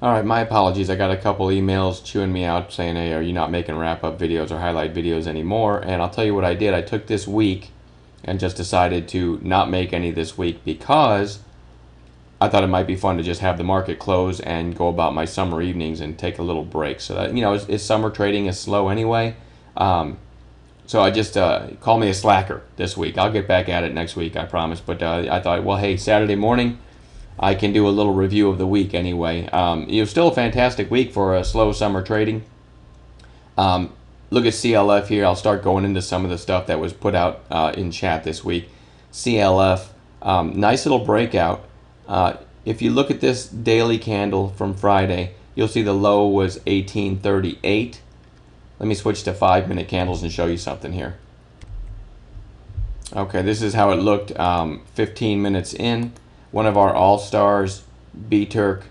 Alright, my apologies. I got a couple emails chewing me out saying, hey, are you not making wrap-up videos or highlight videos anymore? And I'll tell you what I did. I took this week and just decided to not make any this week because I thought it might be fun to just have the market close and go about my summer evenings and take a little break. So that, it's summer trading is slow anyway. So I just call me a slacker this week. I'll get back at it next week, I promise. But I thought, well, hey, Saturday morning, I can do a little review of the week anyway. It was still a fantastic week for slow summer trading. Look at CLF here. I'll start going into some of the stuff that was put out in chat this week. CLF, nice little breakout. If you look at this daily candle from Friday, you'll see the low was 1838. Let me switch to 5-minute candles and show you something here. Okay, this is how it looked 15 minutes in. One of our all-stars, B-Turk,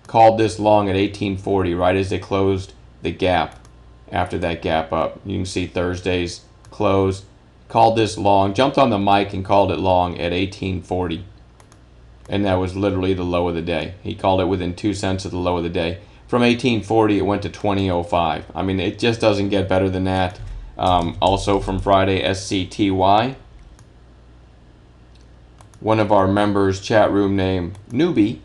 called this long at 1840 right as they closed the gap after that gap up. You can see Thursday's close. Called this long, jumped on the mic and called it long at 1840. And that was literally the low of the day. He called it within 2 cents of the low of the day. From 1840, it went to 2005. I mean, it just doesn't get better than that. Also from Friday, SCTY. One of our members, chat room name Newbie,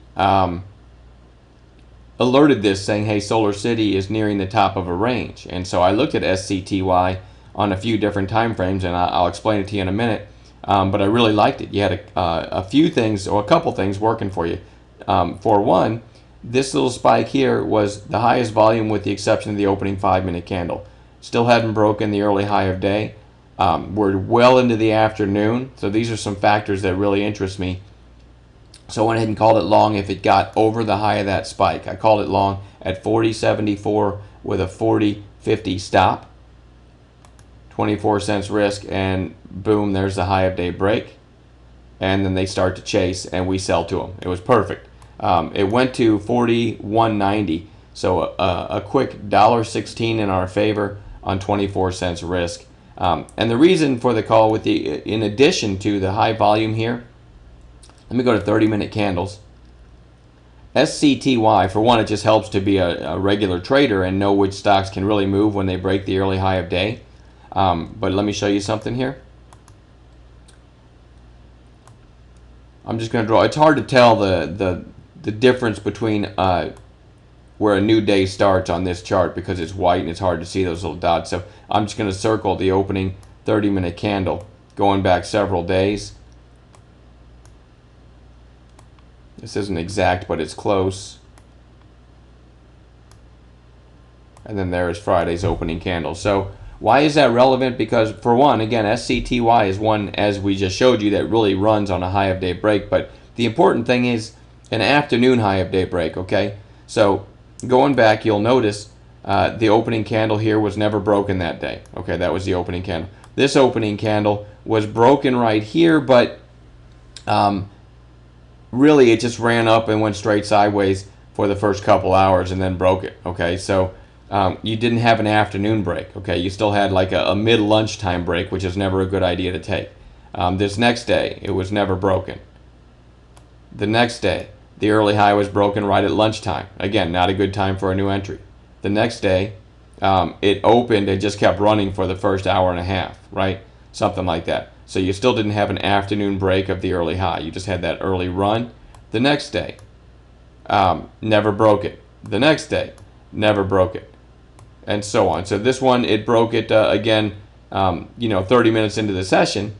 alerted this saying, hey, Solar City is nearing the top of a range. And so I looked at SCTY on a few different time frames, and I'll explain it to you in a minute. But I really liked it. You had a few things, or a couple things working for you. For one, this little spike here was the highest volume with the exception of the opening 5-minute candle. Still hadn't broken the early high of day. We're well into the afternoon, so these are some factors that really interest me. So I went ahead and called it long if it got over the high of that spike. I called it long at 40.74 with a 40.50 stop. 24 cents risk, and boom, there's the high of day break. And then they start to chase, and we sell to them. It was perfect. It went to 41.90, so a quick $1.16 in our favor on 24 cents risk. And the reason for the call, with in addition to the high volume here, let me go to 30-minute candles. SCTY, for one, it just helps to be a regular trader and know which stocks can really move when they break the early high of day. But let me show you something here. I'm just going to draw. It's hard to tell the difference between where a new day starts on this chart because it's white and it's hard to see those little dots. So I'm just going to circle the opening 30-minute candle going back several days. This isn't exact, but it's close. And then there is Friday's opening candle. So why is that relevant? Because for one, again, SCTY is one, as we just showed you, that really runs on a high of day break. But the important thing is an afternoon high of day break, okay? So going back, you'll notice the opening candle here was never broken that day. Okay, that was the opening candle. This opening candle was broken right here, but really it just ran up and went straight sideways for the first couple hours and then broke it. Okay, so you didn't have an afternoon break. Okay, you still had like a mid-lunchtime break, which is never a good idea to take. This next day, it was never broken. The next day, the early high was broken right at lunchtime. Again, not a good time for a new entry. The next day, it opened and just kept running for the first hour and a half, right? Something like that. So you still didn't have an afternoon break of the early high. You just had that early run. The next day, never broke it. The next day, never broke it. And so on. So this one, it broke it again, 30 minutes into the session.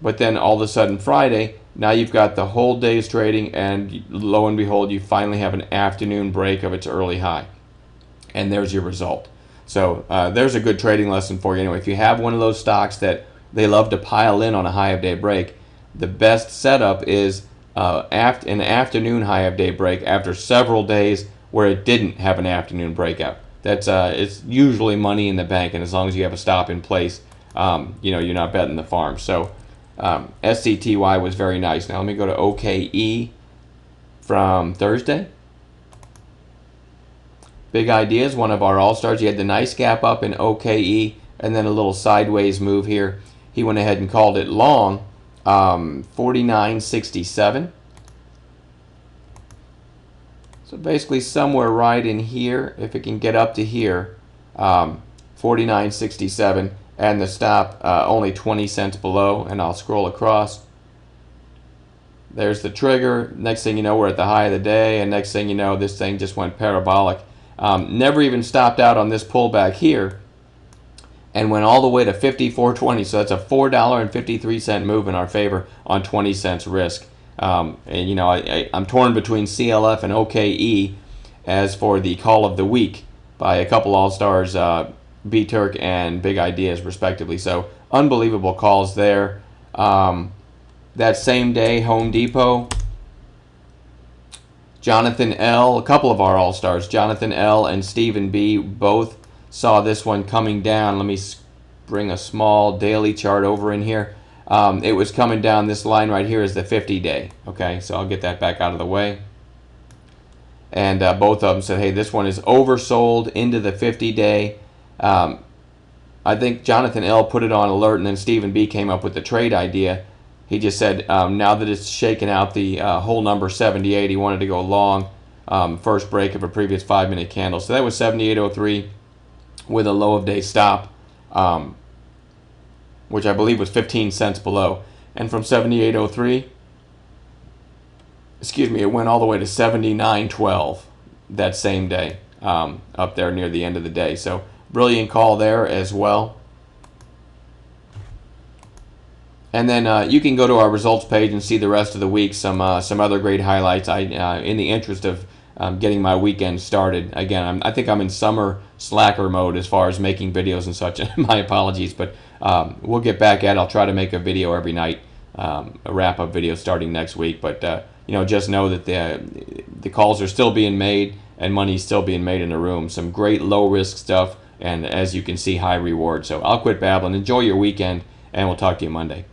But then all of a sudden Friday, now you've got the whole day's trading, and lo and behold, you finally have an afternoon break of its early high. And there's your result. So there's a good trading lesson for you. Anyway, if you have one of those stocks that they love to pile in on a high of day break, the best setup is an afternoon high of day break after several days where it didn't have an afternoon breakout. That's it's usually money in the bank, and as long as you have a stop in place, you're not betting the farm. So SCTY was very nice. Now let me go to OKE from Thursday. Big Ideas, one of our all-stars. He had the nice gap up in OKE and then a little sideways move here. He went ahead and called it long, 49.67. So basically somewhere right in here, if it can get up to here, 49.67, and the stop only 20 cents below, and I'll scroll across. There's the trigger. Next thing you know, we're at the high of the day, and next thing you know, this thing just went parabolic. Never even stopped out on this pullback here, and went all the way to 54.20. So that's a $4.53 move in our favor on 20 cents risk. And you know, I'm torn between CLF and OKE as for the call of the week by a couple all-stars, B-Turk and Big Ideas respectively. So unbelievable calls there. That same day, Home Depot, Jonathan L., a couple of our all-stars, Jonathan L. and Stephen B., both saw this one coming down. Let me bring a small daily chart over in here. It was coming down. This line right here is the 50-day. Okay, so I'll get that back out of the way. And both of them said, hey, this one is oversold into the 50-day. I think Jonathan L. put it on alert, and then Stephen B. came up with the trade idea. He just said now that it's shaken out the whole number 78, he wanted to go long first break of a previous 5-minute candle. So that was 78.03 with a low of day stop, which I believe was 15 cents below. And from 78.03, excuse me, it went all the way to 79.12 that same day, up there near the end of the day. So brilliant call there as well. And then you can go to our results page and see the rest of the week, some other great highlights. In the interest of getting my weekend started, again, I think I'm in summer slacker mode as far as making videos and such. My apologies, but we'll get back at it. I'll try to make a video every night, a wrap-up video starting next week. But you know, just know that the calls are still being made and money's still being made in the room. Some great low-risk stuff, and as you can see, high reward. So I'll quit babbling. Enjoy your weekend, and we'll talk to you Monday.